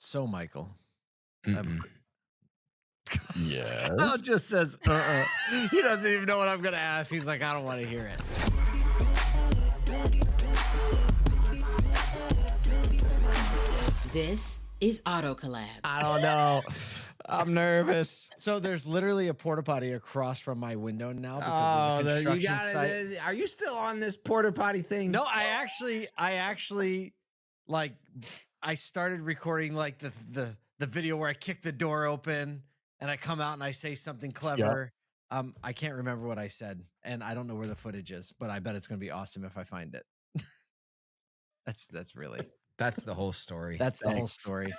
So, Michael. Yes. Kyle just says, He doesn't even know what I'm going to ask. He's like, I don't want to hear it. This is Auto Collabs. I don't know. I'm nervous. So there's literally a porta potty across from my window now because there's a construction site. Are you still on this porta potty thing? No, I actually like I started recording like the video where I kick the door open and I come out and I say something clever. Yep. I can't remember what I said and I don't know where the footage is, but I bet it's going to be awesome if I find it. That's the whole story. That's the whole story.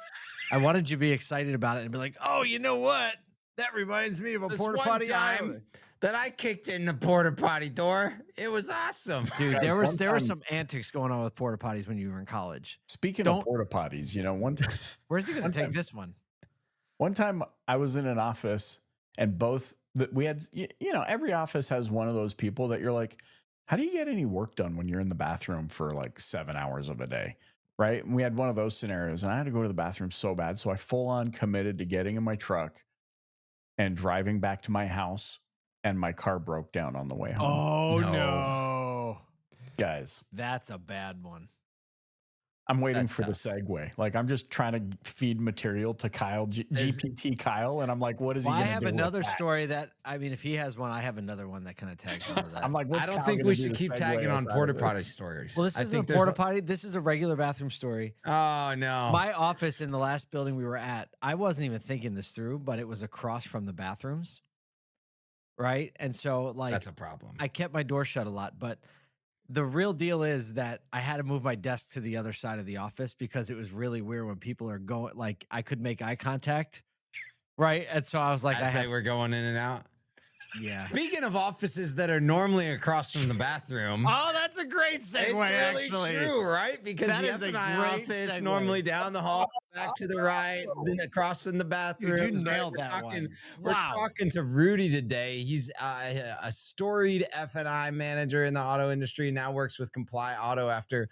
I wanted you to be excited about it and be like, oh, you know what? That reminds me of a porta potty time that I kicked in the porta potty door. It was awesome. Dude, there was some antics going on with porta potties when you were in college. Speaking of porta potties, where's he going to take this one? One time I was in an office and we had, every office has one of those people that you're like, how do you get any work done when you're in the bathroom for like 7 hours of a day? Right. And we had one of those scenarios and I had to go to the bathroom so bad. So I full on committed to getting in my truck and driving back to my house. And my car broke down on the way home. Oh, no. Guys. That's a bad one. I'm waiting for the segue. Like, I'm just trying to feed material to Kyle, GPT Kyle. And I'm like, what is he going to do? I have another story that, I mean, if he has one, I have another one that kind of tags onto that. I'm like, I don't think we should keep tagging on porta potty stories. Well, this isn't a porta potty. This is a regular bathroom story. Oh, no. My office in the last building we were at, I wasn't even thinking this through, but it was across from the bathrooms. Right. And so like, that's a problem. I kept my door shut a lot, but the real deal is that I had to move my desk to the other side of the office because it was really weird when people are going, like I could make eye contact. Right. And so I was like, as they were going in and out. Yeah. Speaking of offices that are normally across from the bathroom. Oh, that's a great segue. It's really actually true, right? Because that the is F&I office normally down the hall, back to the right, then across from the bathroom. Dude, you nailed that one. We're talking to Rudy today. He's a storied F&I manager in the auto industry. Now works with ComplyAuto after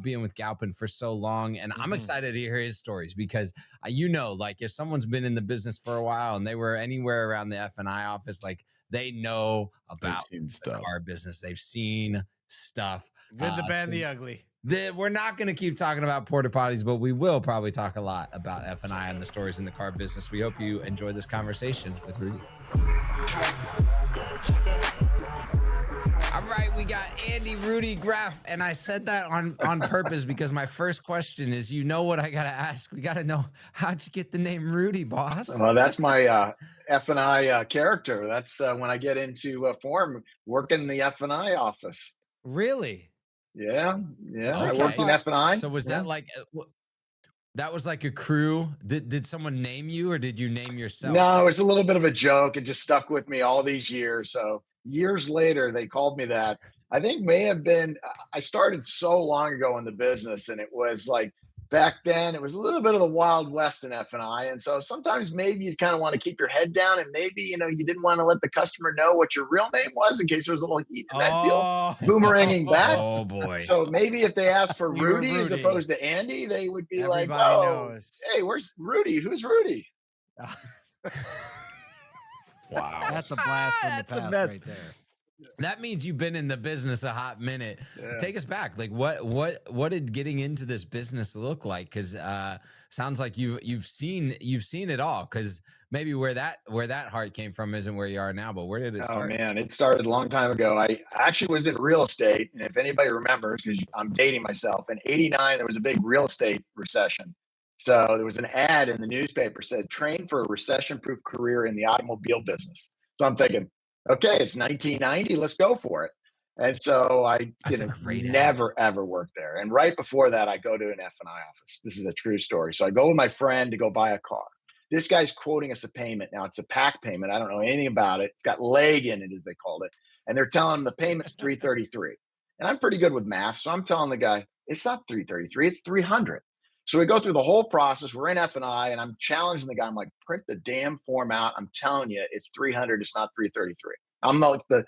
being with Galpin for so long. And I'm excited to hear his stories because like if someone's been in the business for a while and they were anywhere around the F&I office, like they know about the car business. They've seen stuff. Good, the bad, the ugly. We're not going to keep talking about porta potties, but we will probably talk a lot about F&I and the stories in the car business. We hope you enjoy this conversation with Rudy. All right, we got Rudy Graff, and I said that on purpose because my first question is, what I got to ask? We got to know, how'd you get the name Rudy, boss? Well, that's my F&I character. That's when I get into form, working in the F&I office. Really? Yeah. Okay. I worked in F&I. So was that like... That was like a crew. Did someone name you or did you name yourself? No, it was a little bit of a joke. It just stuck with me all these years. So years later, they called me that. I think may have been, I started so long ago in the business and it was like, back then it was a little bit of the Wild West in F&I. And so sometimes maybe you kind of want to keep your head down and maybe, you didn't want to let the customer know what your real name was in case there was a little heat in that deal. Boomeranging back. Oh boy. So maybe if they asked for Rudy as opposed to Andy, they would be Everybody like, oh, knows. Hey, where's Rudy? Who's Rudy? Wow. That's a blast from the past right there. That means you've been in the business a hot minute. Yeah. Take us back. Like what did getting into this business look like? Because sounds like you've seen it all. Because maybe where that heart came from isn't where you are now. But where did it start? Oh man, it started a long time ago. I actually was in real estate, and if anybody remembers, because I'm dating myself, in '89 there was a big real estate recession. So there was an ad in the newspaper said, "Train for a recession-proof career in the automobile business." So I'm thinking, okay, it's 1990. Let's go for it. And so I never, ever worked there. And right before that, I go to an F&I office. This is a true story. So I go with my friend to go buy a car. This guy's quoting us a payment. Now, it's a pack payment. I don't know anything about it. It's got leg in it, as they called it. And they're telling him the payment's $333. And I'm pretty good with math. So I'm telling the guy, it's not $333, it's $300. So we go through the whole process. We're in F&I, and I'm challenging the guy. I'm like, print the damn form out. I'm telling you, it's $300. It's not $333. I'm like the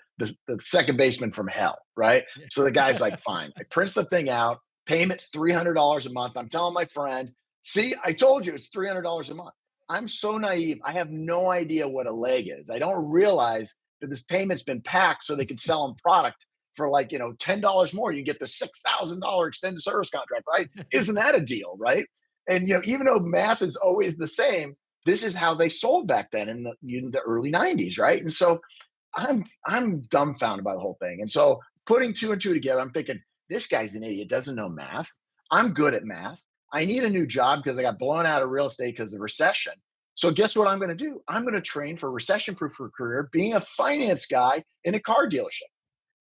second baseman from hell, right? So the guy's like, fine. I prints the thing out. Payment's $300 a month. I'm telling my friend, See, I told you it's $300 a month. I'm so naive. I have no idea what a leg is. I don't realize that this payment's been packed so they can sell them product for like, $10 more. You get the $6,000 extended service contract, right? Isn't that a deal, right? And even though math is always the same, this is how they sold back then in the early 90s, right? And so I'm dumbfounded by the whole thing. And so putting two and two together, I'm thinking, this guy's an idiot, doesn't know math. I'm good at math. I need a new job because I got blown out of real estate because of the recession. So guess what I'm going to do? I'm going to train for a recession-proof career, being a finance guy in a car dealership.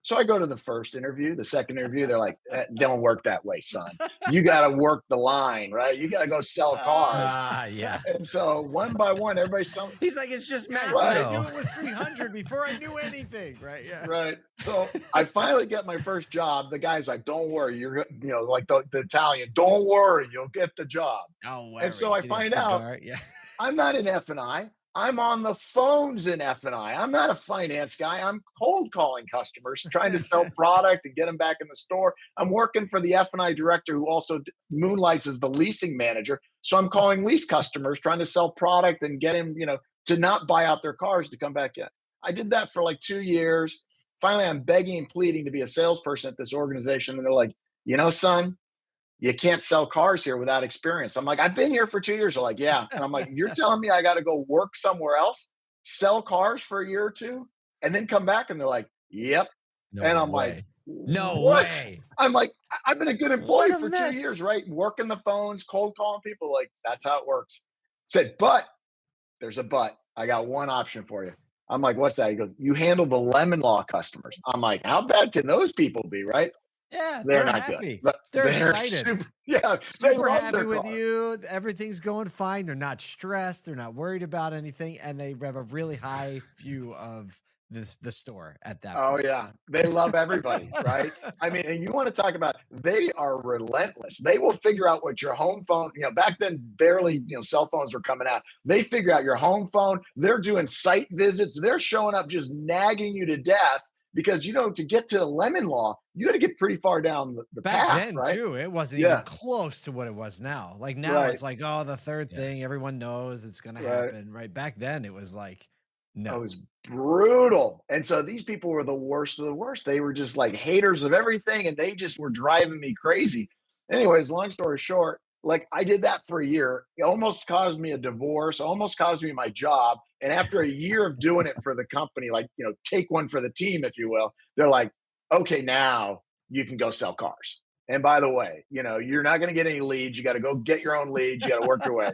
So I go to the first interview, the second interview. They're like, "Don't work that way, son. You got to work the line, right? You got to go sell cars." Yeah. And so one by one, everybody's selling. He's like, it's just math. Right. I knew it was 300 before I knew anything. Right. Yeah. Right. So I finally get my first job. The guy's like, "Don't worry, you're like the Italian. Don't worry, you'll get the job." Oh, And so I find out yeah. I'm not in F&I. I'm on the phones in F&I. I'm not a finance guy. I'm cold calling customers, trying to sell product and get them back in the store. I'm working for the F&I director who also moonlights as the leasing manager. So I'm calling lease customers, trying to sell product and get him, to not buy out their cars to come back in. I did that for like 2 years. Finally, I'm begging and pleading to be a salesperson at this organization. And they're like, son, you can't sell cars here without experience. I'm like, I've been here for 2 years. They're like, yeah. And I'm like, you're telling me I got to go work somewhere else, sell cars for a year or two, and then come back? And they're like, yep. No and I'm way. like, No what? way. I'm like, I've been a good employee What a for mess. 2 years, right? Working the phones, cold calling people. Like, that's how it works. Said, but there's a but. I got one option for you. I'm like, what's that? He goes, you handle the lemon law customers. I'm like, how bad can those people be, right? Yeah, They're not happy. good. They're excited. Super, they Super love happy their with car. you. Everything's going fine. They're not stressed. They're not worried about anything, and they have a really high view of the store at that Oh point. yeah, they love everybody, right? I mean, and you want to talk about, they are relentless. They will figure out what your home phone, back then barely, cell phones were coming out. They figure out your home phone. They're doing site visits. They're showing up just nagging you to death because, to get to lemon law, you got to get pretty far down the Back path, then right? too, it wasn't Yeah. even close to what it was now. Like now Right. it's like, oh, the third thing, everyone knows it's gonna Right. happen. Right. Back then it was like, It no. was brutal. And so these people were the worst of the worst. They were just like haters of everything and they just were driving me crazy. Anyways, long story short, like I did that for a year. It almost caused me a divorce, almost caused me my job. And after a year of doing it for the company, like, take one for the team, if you will, they're like, okay, now you can go sell cars. And by the way, you're not going to get any leads. You got to go get your own leads. You got to work your way.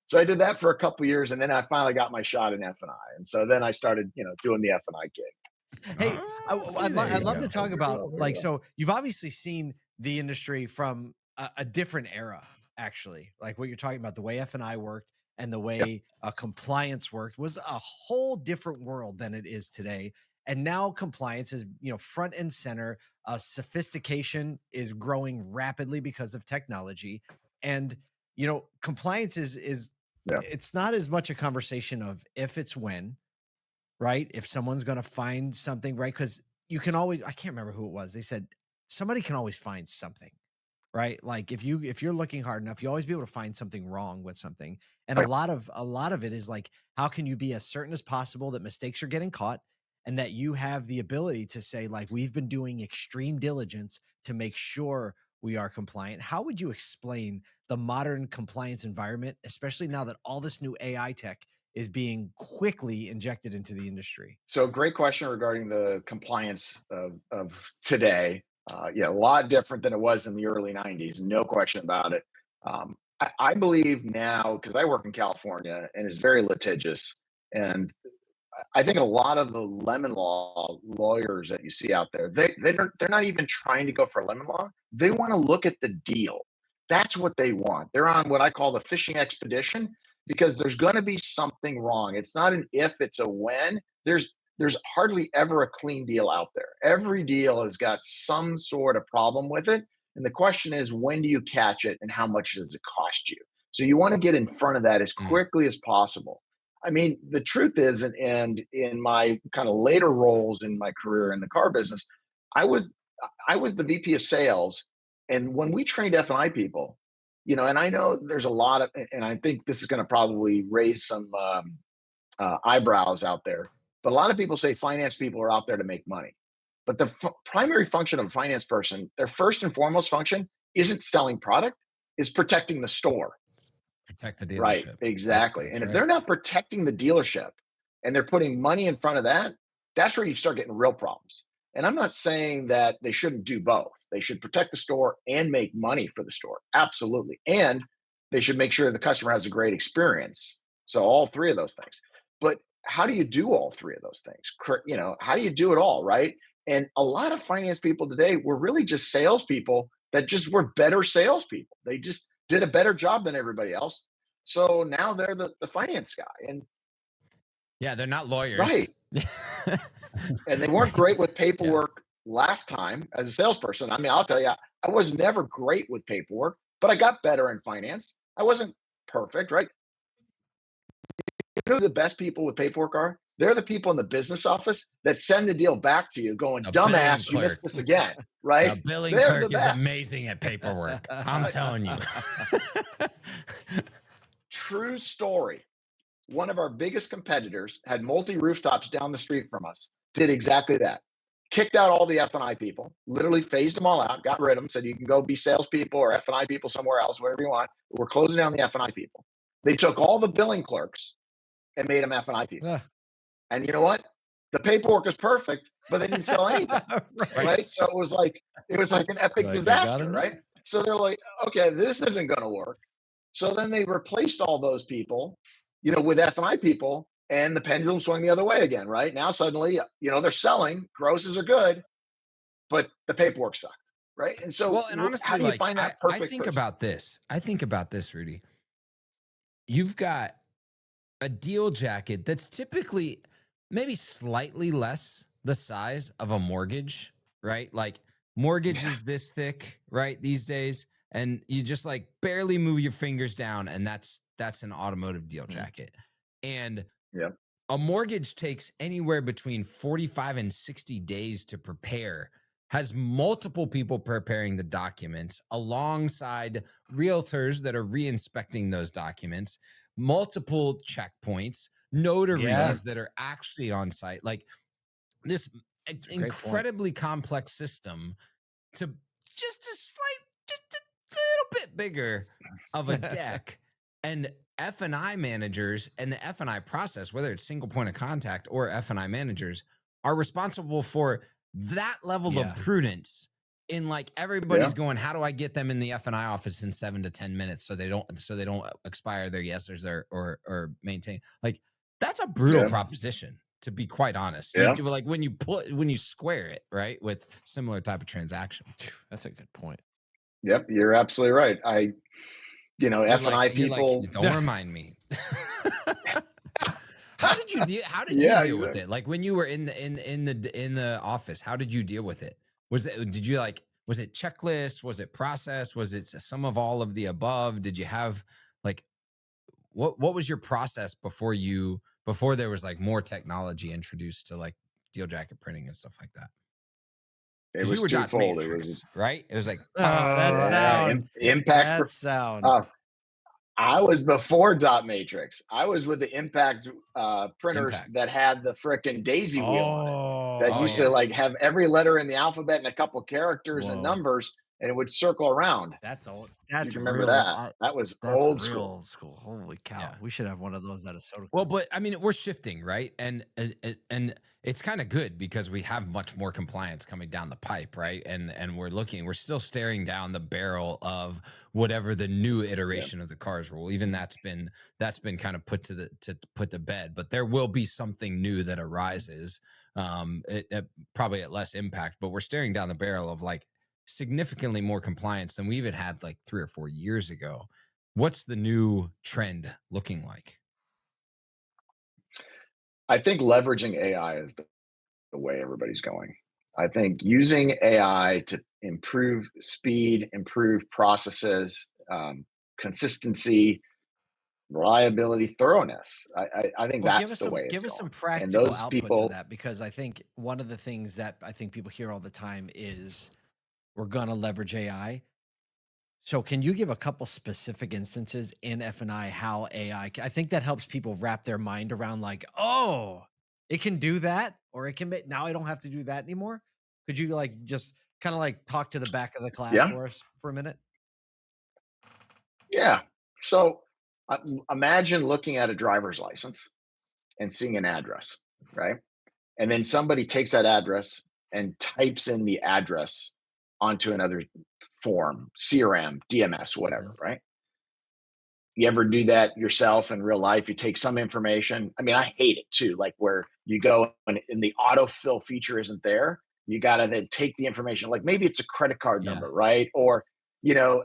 So I did that for a couple of years, and then I finally got my shot in F&I. And so then I started, doing the F&I gig. Hey, See, there I'd you love go. to talk Very about well, very like, well. so you've obviously seen the industry from a different era, actually. Like what you're talking about, the way F&I worked and the way compliance worked was a whole different world than it is today. And now compliance is, front and center. Sophistication is growing rapidly because of technology. And, compliance is Yeah. it's not as much a conversation of if, it's when, right? If someone's going to find something, right? Because you can always, I can't remember who it was. They said somebody can always find something, right? Like if you're looking hard enough, you always be able to find something wrong with something. And a lot of it is like, how can you be as certain as possible that mistakes are getting caught and that you have the ability to say, like, we've been doing extreme diligence to make sure we are compliant. How would you explain the modern compliance environment, especially now that all this new AI tech is being quickly injected into the industry? So great question regarding the compliance of today. A lot different than it was in the early 90s, no question about it. I believe now, because I work in California and it's very litigious, and I think a lot of the lemon law lawyers that you see out there, they're not even trying to go for lemon law. They want to look at the deal. That's what they want. They're on what I call the fishing expedition because there's going to be something wrong. It's not an if, it's a when. There's hardly ever a clean deal out there. Every deal has got some sort of problem with it. And the question is, when do you catch it and how much does it cost you? So you want to get in front of that as quickly as possible. I mean, the truth is, and in my kind of later roles in my career in the car business, I was the VP of sales. And when we trained F&I people, you know, and I know there's a lot of, and I think this is going to probably raise some eyebrows out there, but a lot of people say finance people are out there to make money. But the primary function of a finance person, their first and foremost function isn't selling product, is protecting the store. Protect the dealership. Right, exactly. Yep, and if right. they're not protecting the dealership and they're putting money in front of that, that's where you start getting real problems. And I'm not saying that they shouldn't do both. They should protect the store and make money for the store. Absolutely. And they should make sure the customer has a great experience. So all three of those things. But how do you do all three of those things? You know, how do you do it all, right? And a lot of finance people today were really just salespeople that just were better salespeople. They just did a better job than everybody else. So now they're the finance guy. And yeah, they're not lawyers. Right. And they weren't great with paperwork Yeah. last time as a salesperson. I mean, I'll tell you, I was never great with paperwork, but I got better in finance. I wasn't perfect, right? You know who the best people with paperwork are? They're the people in the business office that send the deal back to you going, dumbass, you missed this again, right? The billing They're clerk the is best. amazing at paperwork. I'm telling you. True story. One of our biggest competitors had multi-rooftops down the street from us, did exactly that. Kicked out all the F&I people, literally phased them all out, got rid of them, said you can go be salespeople or F&I people somewhere else, whatever you want. We're closing down the F&I people. They took all the billing clerks and made them F&I people. And you know what? The paperwork is perfect, but they didn't sell anything, right? So it was like an epic disaster, right? So they're like, okay, this isn't going to work. So then they replaced all those people, you know, with F&I people, and the pendulum swung the other way again, right? Now suddenly, you know, they're selling, grosses are good, but the paperwork sucked, right? And so, well, and honestly, how do you find that perfect I think person? about this, Rudy. You've got a deal jacket that's typically maybe slightly less the size of a mortgage, right? Like mortgage is this thick, right? These days. And you just like barely move your fingers down. And that's an automotive deal jacket. And a mortgage takes anywhere between 45 and 60 days to prepare, has multiple people preparing the documents alongside realtors that are re-inspecting those documents, multiple checkpoints, notaries that are actually on site. Like this incredibly complex system to just a little bit bigger of a deck. And F&I managers and the F&I process, whether it's single point of contact or F&I managers, are responsible for that level of prudence in like everybody's going, how do I get them in the F&I office in 7 to 10 minutes so they don't expire their yeses or maintain. Like that's a brutal proposition, to be quite honest. You, like when you square it, right, with similar type of transaction. That's a good point. Yep, you're absolutely right. F&I people. Don't remind me. How did you deal with it? Like when you were in the office, how did you deal with it? Was it checklist? Was it process? Was it some of all of the above? Did you have like what was your process before there was like more technology introduced to like deal jacket printing and stuff like that? It was twofold. It was right. It was like that sound. Impact. That sound. I was before dot matrix. I was with the impact printers that had the frickin' daisy wheel on it. That used to like have every letter in the alphabet and a couple characters and numbers, and it would circle around. That's old. That's you remember real. that. That was old school. Holy cow! We should have one of those at ASOTU. Well, but I mean, we're shifting, right? And it's kind of good because we have much more compliance coming down the pipe, right? And we're still staring down the barrel of whatever the new iteration of the CARS rule. Even that's been kind of put to bed. But there will be something new that arises, probably at less impact. But we're staring down the barrel of like significantly more compliance than we even had like 3 or 4 years ago. What's the new trend looking like? I think leveraging AI is the way everybody's going. I think using AI to improve speed, improve processes, consistency, reliability, thoroughness. I think that's the way it's going. Give us some practical outputs of that, because I think one of the things that I think people hear all the time is we're going to leverage AI. So can you give a couple specific instances in F&I how AI, I think that helps people wrap their mind around like, oh, it can do that, or it can make, now I don't have to do that anymore. Could you like just kind of like talk to the back of the class Yeah. for us for a minute? Yeah. So imagine looking at a driver's license and seeing an address, right? And then somebody takes that address and types in the address onto another form, CRM, DMS, whatever, Mhm. right? You ever do that yourself in real life? You take some information. I mean, I hate it too, like where you go and the autofill feature isn't there. You got to then take the information, like maybe it's a credit card Yeah. number, right? Or,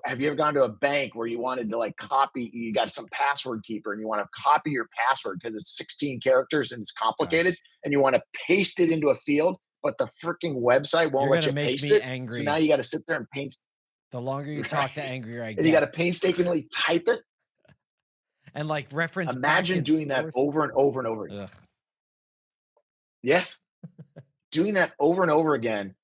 have you ever gone to a bank where you wanted to like copy, you got some password keeper and you want to copy your password because it's 16 characters and it's complicated Gosh, and you want to paste it into a field, but the freaking website won't you're let gonna you make paste me it. So now angry. you got to sit there and paint, The longer you talk, the right? angrier I And you got get. to painstakingly type it. And like reference back Imagine and doing that forth. over and over and over again. Ugh. Yes, doing that over and over again,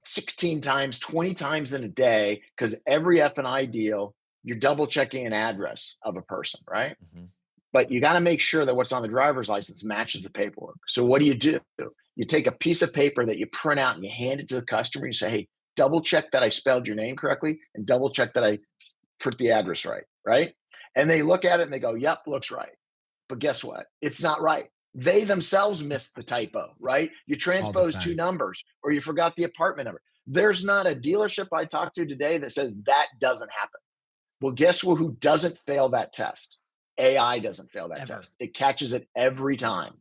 16 times, 20 times in a day, because every F&I deal, you're double checking an address of a person, right? Mhm. But you got to make sure that what's on the driver's license matches the paperwork. So what do? You take a piece of paper that you print out and you hand it to the customer. You say, hey, double check that I spelled your name correctly and double check that I put the address right, right? And they look at it and they go, yep, looks right. But guess what? It's not right. They themselves missed the typo, right? You All the transposed two time. numbers or you forgot the apartment number. There's not a dealership I talked to today that says that doesn't happen. Well, guess who doesn't fail that test? AI doesn't fail that Ever. test. It catches it every time,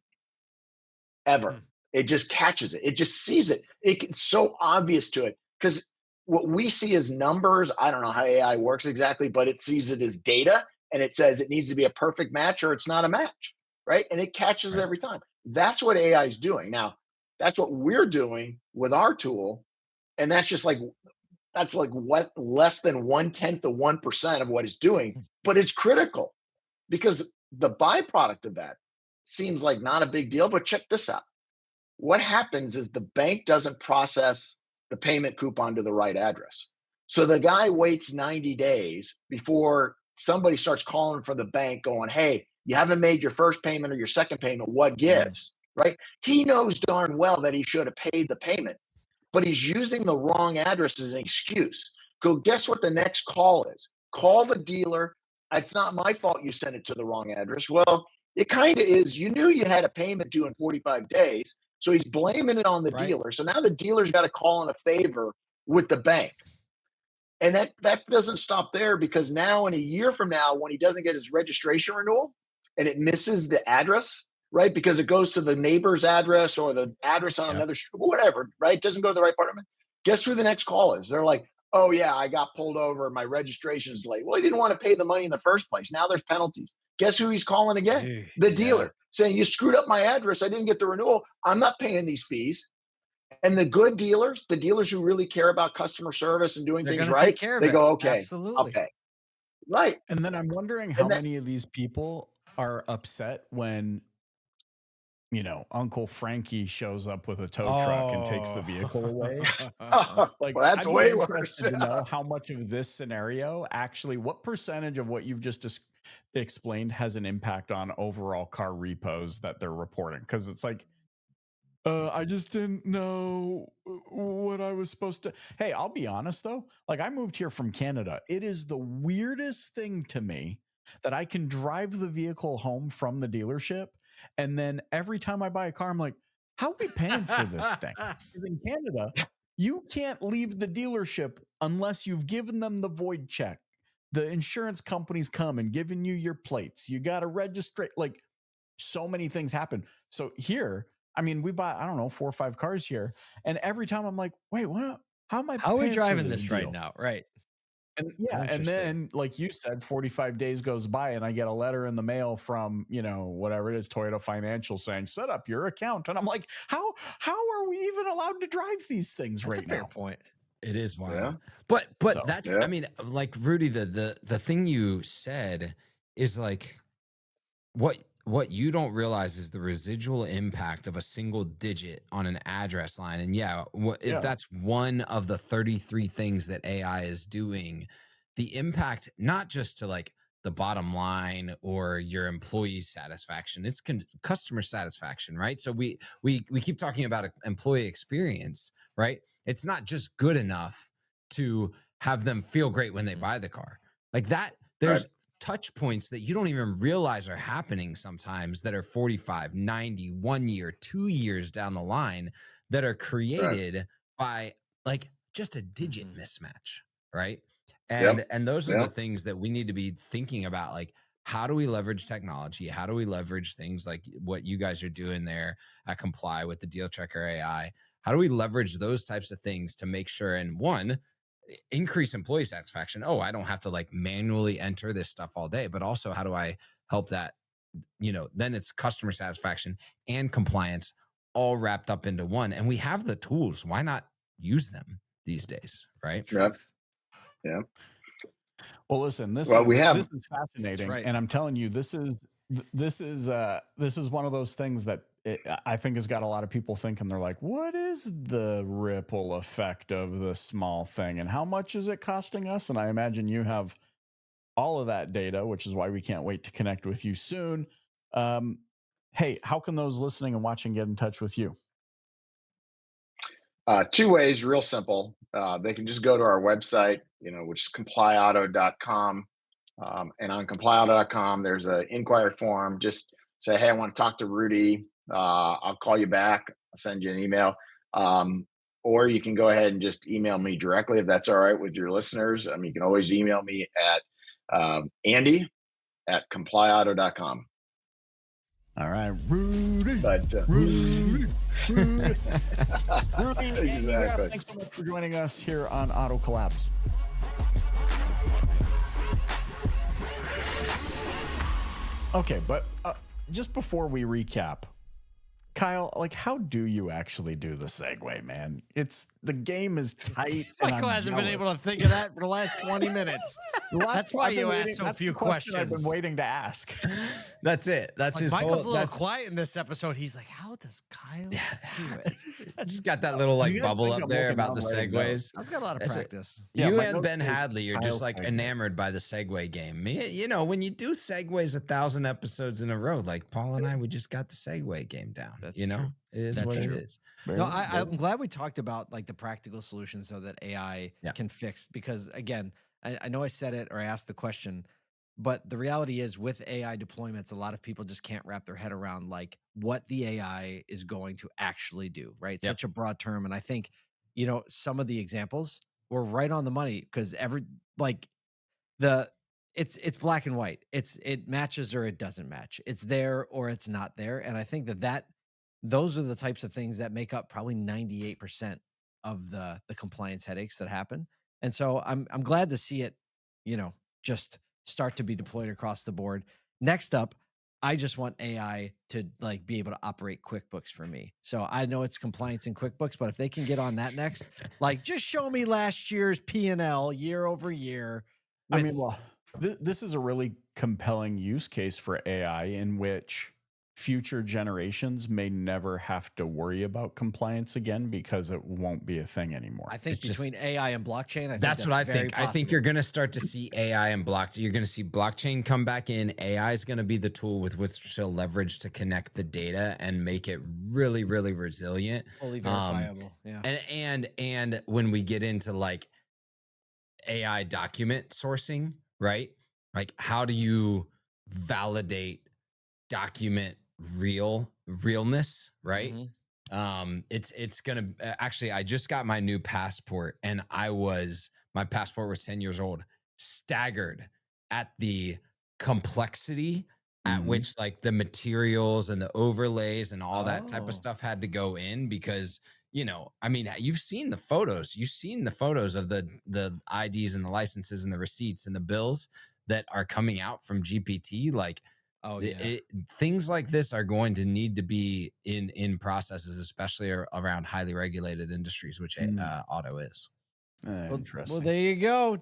ever. Hmm. It just catches it. It just sees it. It's so obvious to it because what we see as numbers, I don't know how AI works exactly, but it sees it as data and it says it needs to be a perfect match or it's not a match, right? And it catches it Right. every time. That's what AI is doing. Now, that's what we're doing with our tool. And that's like what less than 0.1% of what it's doing, but it's critical because the byproduct of that seems like not a big deal. But check this out. What happens is the bank doesn't process the payment coupon to the right address. So the guy waits 90 days before somebody starts calling from the bank going, hey, you haven't made your first payment or your second payment. What gives? Right? He knows darn well that he should have paid the payment, but he's using the wrong address as an excuse. Go, guess what the next call is? Call the dealer. It's not my fault you sent it to the wrong address. Well, it kind of is. You knew you had a payment due in 45 days. So he's blaming it on the Right. dealer. So now the dealer's got to call in a favor with the bank. And that doesn't stop there because now in a year from now, when he doesn't get his registration renewal and it misses the address, right? Because it goes to the neighbor's address or the address on another street, whatever, right? It doesn't go to the right apartment. Guess who the next call is? They're like, oh yeah, I got pulled over. My registration is late. Well, he didn't want to pay the money in the first place. Now there's penalties. Guess who he's calling again? The dealer saying, you screwed up my address. I didn't get the renewal. I'm not paying these fees. And the good dealers, the dealers who really care about customer service and doing They're things gonna take right, care of they it. go, okay, I'll Absolutely. pay. Right. And then I'm wondering how And that, many of these people are upset when, Uncle Frankie shows up with a tow truck and takes the vehicle away. well, Like, that's I'd be way worse. interested to know how much of this scenario actually, what percentage of what you've just explained has an impact on overall car repos that they're reporting? Because it's like, I just didn't know what I was supposed to. Hey, I'll be honest though. Like, I moved here from Canada. It is the weirdest thing to me that I can drive the vehicle home from the dealership. And then every time I buy a car, I'm like, how are we paying for this thing? Because in Canada, you can't leave the dealership unless you've given them the void check. The insurance companies come and giving you your plates. You got to register. Like, so many things happen. So here, I mean, we bought, I don't know, 4 or 5 cars here. And every time I'm like, wait, what? How am I How are we paying for driving this this deal? right now? Right. And yeah, and then like you said, 45 days goes by and I get a letter in the mail from, whatever it is, Toyota Financial saying, set up your account. And I'm like, how are we even allowed to drive these things That's right a fair now? point. It is wild. Yeah. But So, that's, yeah. I mean, like Rudy, the thing you said is like what you don't realize is the residual impact of a single digit on an address line. And if Yeah. that's one of the 33 things that AI is doing, the impact, not just to like the bottom line or your employee satisfaction, it's customer satisfaction, right? So we keep talking about employee experience, right? It's not just good enough to have them feel great when they buy the car. Like that, there's touch points that you don't even realize are happening sometimes that are 45, 90, 1 year, 2 years down the line that are created by like just a digit mismatch, right? And those are the things that we need to be thinking about. Like, how do we leverage technology? How do we leverage things like what you guys are doing there at Comply with the Deal Checker AI? How do we leverage those types of things to make sure, and one, increase employee satisfaction? Oh, I don't have to like manually enter this stuff all day, but also how do I help that, then it's customer satisfaction and compliance all wrapped up into one. And we have the tools. Why not use them these days? Right. Truth. Yeah. Well, listen, this Well, is fascinating, right. and I'm telling you, this is one of those things that I think has got a lot of people thinking. They're like, what is the ripple effect of the small thing, and how much is it costing us? And I imagine you have all of that data, which is why we can't wait to connect with you soon. Hey, how can those listening and watching get in touch with you? 2 ways, real simple. They can just go to our website, which is ComplyAuto.com. And on ComplyAuto.com, there's an inquiry form. Just say, hey, I want to talk to Rudy. I'll call you back. I'll send you an email. Or you can go ahead and just email me directly if that's all right with your listeners. You can always email me at Andy@ComplyAuto.com. All right, Rudy. But Rudy. Exactly. Thanks so much for joining us here on Auto Collabs. Okay, but just before we recap, Kyle, like, how do you actually do the segue, man? The game is tight. Michael hasn't been able to think of that for the last 20 minutes. That's why you asked so few questions. I've been waiting to ask. That's it. That's like his Michael's whole, a little quiet in this episode. He's like, how does Kyle do it? Just got that little like You guys bubble think up I'm there looking about the down writing notes? segues. I've got a lot of That's it. practice. Yeah, You my and notes Ben say Hadley, you're just Kyle like segue. enamored by the segue game. When you do segues 1,000 episodes in a row, like Paul and I, we just got the segue game down. That's true. It is That's what true. it is. No, I'm glad we talked about like the practical solutions so that AI Yeah. can fix, because again, I know I said it or I asked the question, but the reality is with AI deployments, a lot of people just can't wrap their head around like what the AI is going to actually do, right? It's Yep. such a broad term. And I think, some of the examples were right on the money, because it's black and white. It matches or it doesn't match. It's there or it's not there. And I think that those are the types of things that make up probably 98% of the compliance headaches that happen. And so I'm glad to see it, just start to be deployed across the board. Next up, I just want AI to like be able to operate QuickBooks for me. So I know it's compliance in QuickBooks, but if they can get on that next, like just show me last year's P&L year over year. This is a really compelling use case for AI in which future generations may never have to worry about compliance again because it won't be a thing anymore. I think between AI and blockchain, that's what I think. I think you're going to start to see AI and blockchain. You're going to see blockchain come back in. AI is going to be the tool with which to leverage to connect the data and make it really, really resilient, fully verifiable. Yeah. And when we get into like AI document sourcing, right? Like, how do you validate document realness, right? Mm-hmm. It's gonna actually, I just got my new passport, and my passport was 10 years old, staggered at the complexity at which like the materials and the overlays and all that type of stuff had to go in, because you've seen the photos. You've seen the photos of the IDs and the licenses and the receipts and the bills that are coming out from GPT. Like, things like this are going to need to be in processes, especially around highly regulated industries, which auto is. Interesting. Well, there you go.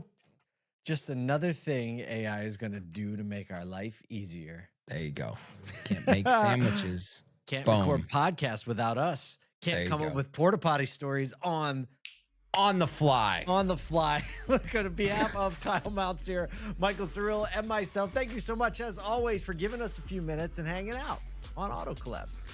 Just another thing AI is going to do to make our life easier. There you go. Can't make sandwiches. Can't record podcasts without us. Can't come up with porta potty stories on on the fly. On the fly. Look, on behalf of Kyle Mountsier, Michael Cirillo, and myself, thank you so much, as always, for giving us a few minutes and hanging out on Auto Collabs.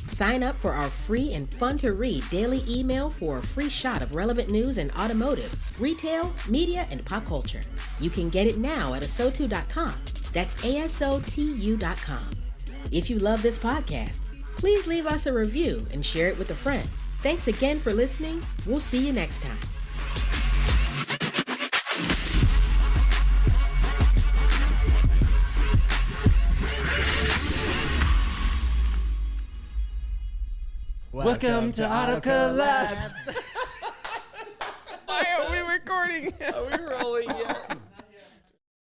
Sign up for our free and fun-to-read daily email for a free shot of relevant news in automotive, retail, media, and pop culture. You can get it now at ASOTU.com. That's ASOTU.com. If you love this podcast, please leave us a review and share it with a friend. Thanks again for listening. We'll see you next time. Welcome to Auto Collabs. Why are we recording? Are we rolling yet?